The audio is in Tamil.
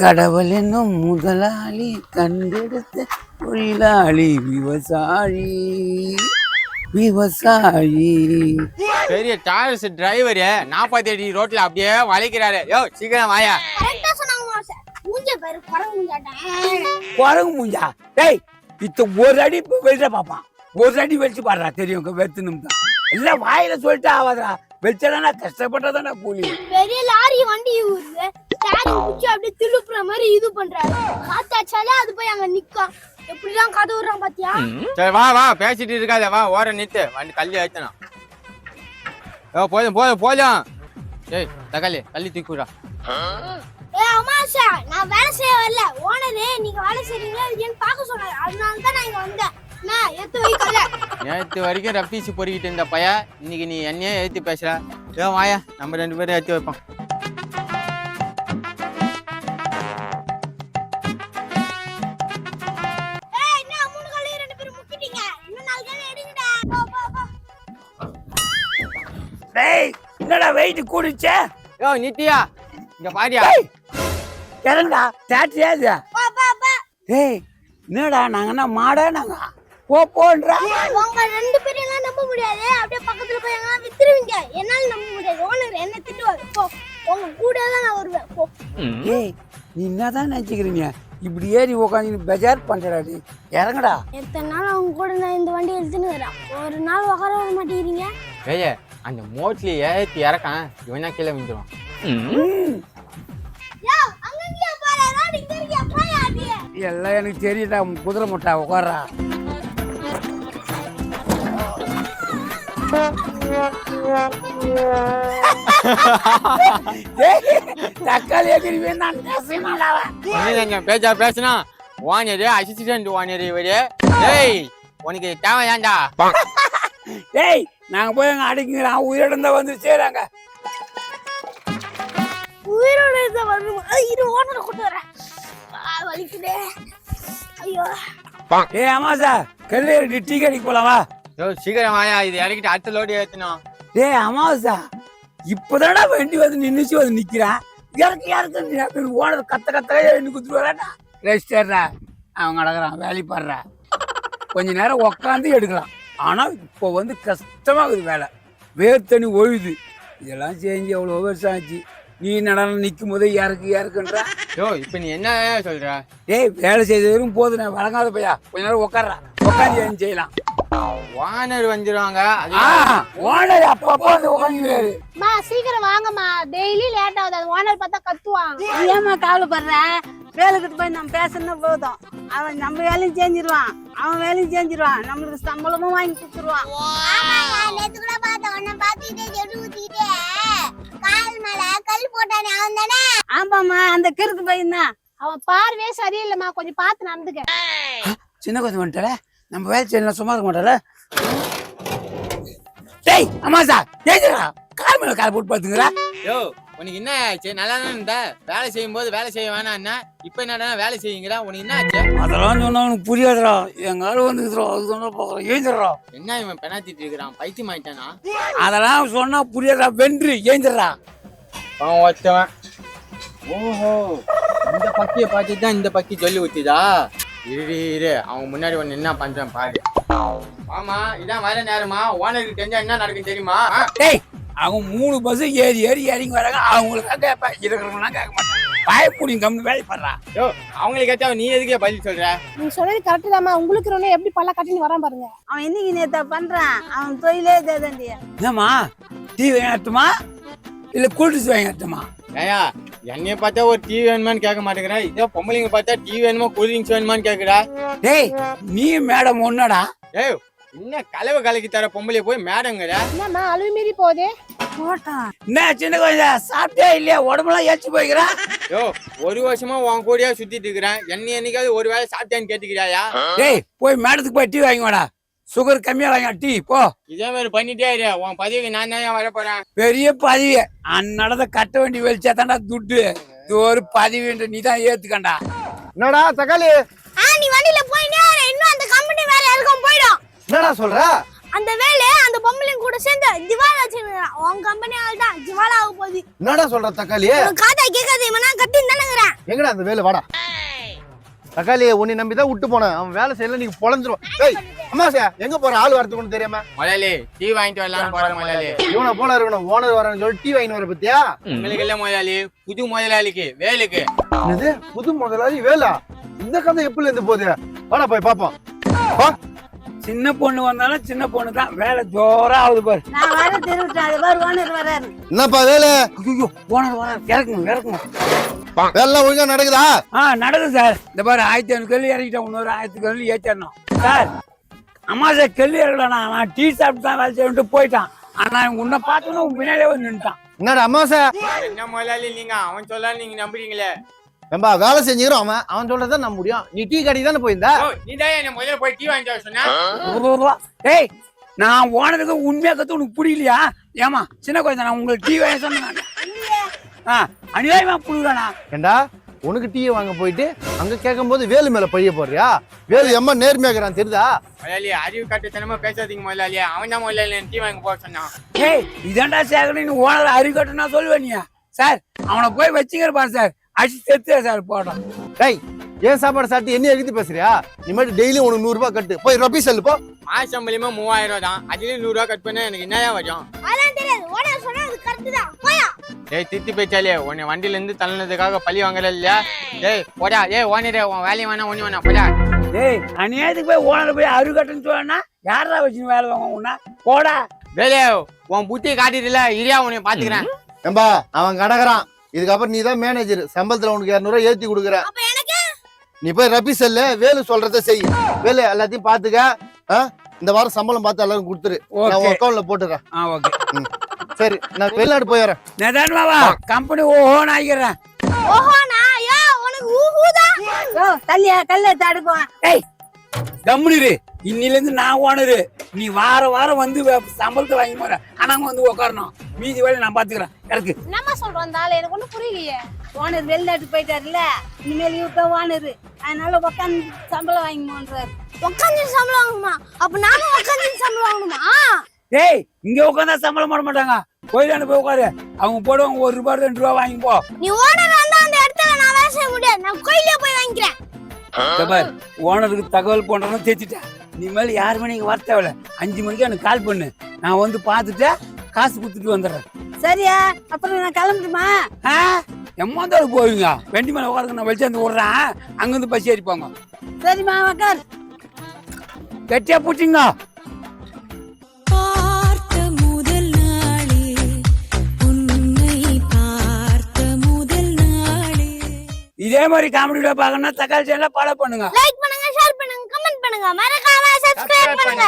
கடவுள் என்னும் முதலாளி கண்டெடுத்த தொழிலாளி விவசாயி விவசாயி. பெரிய டாரஸ் டிரைவர் 40 அடி ரோட்ல அப்படியே வளைக்கிறாரு. யோ சீக்கிரம் வாயா. குரங்கு மூஞ்சா டேய், இத்த ஒரு அடி வெளிச்ச பாப்பான், ஒரு அடி வெளிச்சு பாடுறா தெரியும் வெத்துனும் தான். இல்ல வாயில சொல்லிட்டு ஆவாதா, வெளிச்சா கஷ்டப்பட்டதானே கூலி. பெரிய லாரி வண்டி அப்படியே திருப்புற மாதிரி இது பண்றாரு. காத்தாச்சாலே அது போய் அங்க நிக்கும். எப்படிதான் கதை விடுறான் பாத்தியா? சரி வா வா, பேசிட்டு இருக்காத, வா ஓர நிறுத்து, வண்டி கல்லி ஆயிட்டணும். போதும் போதும் போதும். ஏய் தக்காளி கல்லி தூக்குடா. அமாசா, நான் வேலை செய்ய வரல, ஓனரே நீங்க வேலை செய்றீங்களா இல்லையான்னு பார்க்க சொன்னாரு. அதனால தான் நான் இங்க வந்தேன். நான் ஏத்து வைக்கல. நேத்து வரைக்கும் ரப்பீஸ் பொறுக்கிட்டு இருந்த பையன் இன்னைக்கு நீ என்னையே ஏத்தி பேசுற. ஏ வாயா, நம்ம 2 பேரும் ஏத்தி வைப்போம். டேய் என்னடா வெயிட் கூடிச்சே? யோ நித்தியா இங்க பாரியா. இறங்கடா டாட்டியா. டேய் என்னடா நாங்க என்ன மாடா நாங்க போன்றா. உங்க 2 பேரையும் நம்ப முடியாது. அப்படியே பக்கத்துல போய் எங்க வித்துருவீங்க. என்னால நம்ப முடியாது. ஓனர் என்ன திட்டுவாரு. போ, உங்க கூட தான் நான் வருவேன். போ. ஏய் நீ என்னதான் நினைச்சுக்கிறீங்க, இப்படி ஏறி உட்காந்து பெஜார் பண்றடாடி. இறங்கடா. எத்தனை நாள் அவங்க கூட நான் இந்த வண்டி எடுத்துன்னு வரேன். ஒரு நாள் உட்கார வர மாட்டேங்கிறீங்க. ஏய் அந்த மோட்ல ஏத்தி இறக்கான், இவனா கீழே விழுந்துருவான். எல்லாம் எனக்கு தெரியடா, குதிரை முட்டா உட்கார்றா. தக்காளி பேச்சா பேசுனா வானியரு அசிஸ்டன்ட் வானியரு இவரு. ஏய் உனக்கு தேவையாண்டா? ஏய் நாங்க போய் அங்க அடிக்கிறோம், உயிரோட இருந்தா வந்து சேராங்க. உயிரோட இருந்தா வந்து இரு, ஓனரை கூட்டு வரேன். வலிக்குதே, ஐயோ. ஏய் அமாசா, கல்லேறி டீ கடைக்கு போலாமா? சீக்கிரம் வாயா, இது இறக்கிட்டு அடுத்த லோடு ஏத்தணும். டேய் அமாசா, இப்பதானடா வண்டி வந்து நின்னுச்சு வந்து நிக்கிறான். இறக்கு ஓனர் கத்த கத்த எண்ணி குத்துட்டு வராட்டா. ரெஸ்டர்டா அவங்க அடக்குறான், வேலை பாடுறா. கொஞ்ச நேரம் உக்காந்து எடுக்கலாம். ஆனா இப்போ வந்து கஷ்டமாகுது வேலை, வேர்த்தனி ஒழுது. இதெல்லாம் செஞ்சு எவ்வளோ வருஷம் ஆச்சு. நீ நடனம் நிற்கும் போதே இறக்குன்ற. யோ இப்ப நீ என்ன சொல்ற? டேய் வேலை செய்தவரும் போது, நான் வழங்காத பையா, கொஞ்ச நேரம் உட்கார்றா, உட்காந்து செய்யலாம். ஓனர் வந்துருவாங்க. ஓனர் அப்பப்போ வந்து உட்காந்துக்கிறாரு. சீக்கிரம் வாங்கம்மா, டெய்லி லேட் ஆகுது. அது ஓனர் பார்த்தா கத்துவாங்க. ஏமா கவலைப்படுற? வேலைக்கிட்டு போய் நம்ம பேசணும் போதும். அவன் நம்ம வேலையும் செஞ்சிருவான், அவன் வேலையும் செஞ்சிருவான், நம்மளுக்கு சம்பளமும் வாங்கி கொடுத்துருவான். ஆமாமா, அந்த கிறுக்கு பையன் தான். அவன் பார்வையே சரியில்லைம்மா, கொஞ்சம் பார்த்து நடந்துக்க. சின்ன கொஞ்சம் வந்துட்டால, நம்ம வேலை செய்யலாம், சும்மா இருக்க மாட்டால. டேய் அம்மாசா, ஏஜரா கால் மேல கால் போட்டு பாத்துங்கடா. யோ உனக்கு என்ன ஆச்சு? நல்லா தான் இருந்தா வேலை செய்யும் போது வேலை செய்ய வேணாம் என்ன? இப்ப என்னடா வேலை செய்யுங்களா? உனக்கு என்ன ஆச்சு? அதெல்லாம் சொன்னா உனக்கு புரியாதுடா. எங்க ஆளு வந்துக்கிறோம், அது சொன்னா பாக்குறோம். ஏஞ்சிடறா. என்ன இவன் பெனாத்திட்டு இருக்கிறான், பைத்தியம் ஆயிட்டானா? அதெல்லாம் சொன்னா புரியாதா, வென்று ஏஞ்சிடறா. அவன் ஒருத்தவன். ஓஹோ, இந்த பக்கியை பார்த்துட்டு தான் இந்த பக்கி சொல்லி ஊத்திதா? இரு அவங்க முன்னாடி ஒண்ணு என்ன பண்றேன் பாரு. ஆமா இதான் வர நேரமா, ஓனருக்கு தெரிஞ்சா என்ன நடக்கும் தெரியுமா? டேய் அவங்க 3 பஸ் ஏறி இறங்கி வராங்க. அவங்களுக்கு தான் கேட்பேன், இருக்கிறவங்களாம் கேட்க மாட்டாங்க. பயப்படி கம்மி வேலை பண்றா. யோ அவங்களுக்கு கேட்டா நீ எதுக்கே பதில் சொல்ற? நீங்க சொல்றது கரெக்ட் தாமா. உங்களுக்கு ரொம்ப எப்படி பல்ல கட்டின்னு வரான் பாருங்க. அவன் இன்னைக்கு நேத்தா பண்றான், அவன் தொழிலே தேதாண்டி. என்னம்மா டீ வாங்கட்டுமா இல்ல கூல்ட்ரிங்க்ஸ் வாங்கட்டுமா? ஏயா என்னைய பார்த்தா ஒரு டீ வேணுமான்னு கேட்க மாட்டேங்கிறா, இதோ பொம்பளைங்க பார்த்தா டீ வேணுமா கூல்ட்ரிங்க்ஸ் வேணுமான்னு கேக்குறா. டேய் நீ மேடம் ஒன்னடா. ஏய் என்ன கலவை கலக்கி தர பொம்பளைய போய் மேடங்கிற? என்னம்மா அழுவி மீறி போதே போட்டான். என்ன சின்ன கொஞ்சம் சாப்பிட்டே இல்லையா, உடம்புலாம் ஏச்சு போய்க்கிறா? யோ 1 வருஷமா உன் கூடயா சுத்திட்டு இருக்கிறேன், என்னைக்காவது ஒரு வேளை சாப்பிட்டேன்னு கேட்டுக்கிறியா? டேய் போய் மேடத்துக்கு போய் டீ வாங்கி வாடா, சுகர் கம்மியா வாங்க டீ போ. இதே மாதிரி பண்ணிட்டே இரு, உன் பதவிக்கு நான் தான் வர போறேன். பெரிய பதவி அன்னடத கட்ட வேண்டி வெளிச்சா தாண்டா துட்டு. இது ஒரு பதவின்ற நீ தான் ஏத்துக்கண்டா. என்னடா தக்காளி, நீ வண்டியில போயினே இன்னும் அந்த கம்பெனி வேலை எதுக்கும் போய்டும். என்னடா சொல்ற? அந்த வேலை அந்த பொம்பளையும் கூட சேர்ந்து திவாலா வச்சிருக்கான். உன் கம்பெனி ஆள் தான் திவாலா ஆக போகுது. என்னடா சொல்ற தக்காளி? காதா கேட்காது நான் கத்தி தானேங்கிறேன். எங்கடா அந்த வேலை? வாடா தக்காளி, உன்னை நம்பிதான் விட்டு போனேன். அவன் வேலை செய்யல, நீங்க பொழந்துரும். ஏய் அம்மாசா, எங்க போற? ஆள் வரதுக்கு தெரியாம முதலாளி டீ வாங்கிட்டு வரலாம்னு போறேன் முதலாளி. இவனை போல இருக்கணும், ஓனர் வரேன்னு சொல்லி டீ வாங்கிட்டு வர பத்தியா? உங்களுக்கு இல்ல முதலாளி, புது முதலாளிக்கு வேலுக்கு. என்னது புது முதலாளி வேலா? இந்த கதை எப்பல இருந்து போகுது? வாடா போய் பாப்போம். வா. சின்ன பொண்ணு வந்தாலும் சின்ன பொண்ணு தான், வேலை ஜோரா ஆகுது பாரு. நான் வர திருவிட்டேன், அது பாரு ஓனர் வராரு. என்னப்பா வேலை? ஐயோ ஓனர் வர இறக்குங்க. வேலை ஒழுங்கா நடக்குதா? நடக்குது சார். இந்த பாரு 1500 கல்லு இறக்கிட்டேன், இன்னொரு 1000 கல்லு ஏற்றிடணும் சார். அம்மா சார் கல்லு இறக்கலண்ணா, நான் டீ சாப்பிட்டு தான் வேலை செய்யணுட்டு போயிட்டான். ஆனா உன்னை பார்த்தோன்னா உன் பின்னாடியே வந்து நின்ட்டான். என்னடா அம்மாசா? என்ன முதலாளி நீங்க அவன் சொல்லாலும் நீங்க நம்புறீங்களே? ஏம்பா வேலை செஞ்சுக்கிறோம், அவன் சொல்றதான் நம்ப முடியும். நீ டீ கடைக்கு தானே போயிருந்தா? நீ தான் என்ன முதல்ல போய் டீ வாங்கிட்டு வர சொன்ன. ஏய் நான் ஓனருக்கு உண்மையா கத்து உனக்கு புரியலையா? ஏமா சின்ன குழந்தை, நான் உங்களுக்கு டீ வாங்கி சொன்னேன். அநியாயமா புடுறானா? ஏண்டா உனக்கு டீ வாங்க போயிட்டு அங்க கேட்கும் போது வேலு மேல பழிய போறியா? வேலு எம்மா நேர்மையாக்குறான் தெரியுதா? முதலாளி அறிவு கட்டுத்தனமா பேசாதீங்க முதலாளி. அவன் தான் முதலாளி டீ வாங்க போக சொன்னான். ஏய் இதாண்டா சேகரன் ஓனர் அறிக்கட்டுனா சொல்லுவேனியா சார்? அவனை போய் வச்சுக்கிற பாரு சார், அடிச்சு செத்து சார் போட்டோம். டேய் ஏன் சாப்பாடு சாப்பிட்டு என்ன எழுதி பேசுறியா? நீ மட்டும் டெய்லி உனக்கு 100 ரூபாய் கட்டு, போய் ரபி செல்லு போ. மாசம் மூலியமா 3000 ரூபா தான், அதுலயும் 100 ரூபா கட் பண்ண எனக்கு என்னயா வரும்? அதெல்லாம் தெரியாது. ஓனர் சொன்னா அது கரெக்ட் தான். போயா. ஏய் திட்டி பேச்சாலே, உன்னை வண்டியில இருந்து தள்ளினதுக்காக பழி வாங்கல இல்லையா? ஏய் போடா. ஏய் ஓனரே உன் வேலையை வேணா ஒண்ணு வேணா போடா. ஏய் அநியாயத்துக்கு போய் ஓனர் போய் அறுகட்டுன்னு சொன்னா யாரா வச்சு வேலை வாங்க உன்னா? போடா. வேலையே உன் புத்தி காட்டிட்டுல, இரியா உன்னை பாத்துக்கிறேன். ஏம்பா அவன் கடக்குறான், இதுக்கப்புறம் நீ தான் மேனேஜர். சம்பளத்துல உனக்கு 200 ரூபாய் ஏத்தி கொடுக்குற. அப்ப எனக்கு நீ போய் ரபி செல்லு, வேலு சொல்றத செய். வேலு எல்லாத்தையும் பாத்துக்க. இந்த வாரம் சம்பளம் பார்த்து எல்லாரும் கொடுத்துரு, நான் Okay. அக்கௌண்ட்ல போட்டுறேன். ஓகே சரி நான் வெளிநாடு போயிடுறேன். நிதானமாவா கம்பெனி ஓஹோன்னு ஆகிக்கிறேன். ஓஹோனா யோ உனக்கு ஊஹூதா. யோ தள்ளியா கல்ல தடுப்போம். ஏய் கம்முனிரு, இன்னில இருந்து நான் ஓனரு. நீ வாரம் வந்து சம்பளத்தை வாங்கி போற, ஆனா வந்து உட்காரணும். மீதி வேலை நான் பாத்துக்கிறேன். எனக்கு என்னம்மா சொல்றோம் அந்த ஆளு? எனக்கு ஒண்ணும் புரியலையே. ஓனர் வெளிநாட்டு போயிட்டாருல்ல, இனிமேல் இவர்தான் ஓனர். அதனால உட்காந்து சம்பளம் வாங்கிமோன்றாரு. உட்காந்து சம்பளம் வாங்கணுமா? அப்ப நானும் உட்காந்து சம்பளம் வாங்கணுமா? ஏய் இங்க உட்காந்தா சம்பளம் போட மாட்டாங்க, கோயிலாண்டு போய் உட்காரு. அவங்க போடுவாங்க 1 ரூபாய் 2 ரூபாய் வாங்கி போ. நீ ஓனர் வந்தா அந்த இடத்துல நான் வேலை செய்ய முடியாது. நான் கோயிலே போய் வாங்கிக்கிறேன். ஓனருக்கு தகவல் போன்றதும் தேய்ச்சிட்டேன். இனிமேல் யாருமே நீங்க வர தேவையில்ல. 5 மணிக்கு எனக்கு கால் பண்ணு, நான் வந்து பார்த்துட்டு காசு கொடுத்துட்டு வந்துடுறேன். சரியா? அப்புறம் நான் கிளம்புமா? எம்மாந்தாலும் போவீங்க. வெண்டி மேல உட்காருக்கு நான் வெளிச்சாந்து விடுறேன், அங்கிருந்து பஸ் ஏறிப்பாங்க. சரிம்மா உக்கார். கெட்டியா பூச்சிங்க. இதே மாதிரி காமெடி வீடியோ பார்க்கணும்னா தக்காளி சேனலை ஃபாலோ பண்ணுங்க. லைக் பண்ணுங்க, ஷேர் பண்ணுங்க, கமெண்ட் பண்ணுங்க, மறக்காம சப்ஸ்கிரைப் பண்ணுங்க.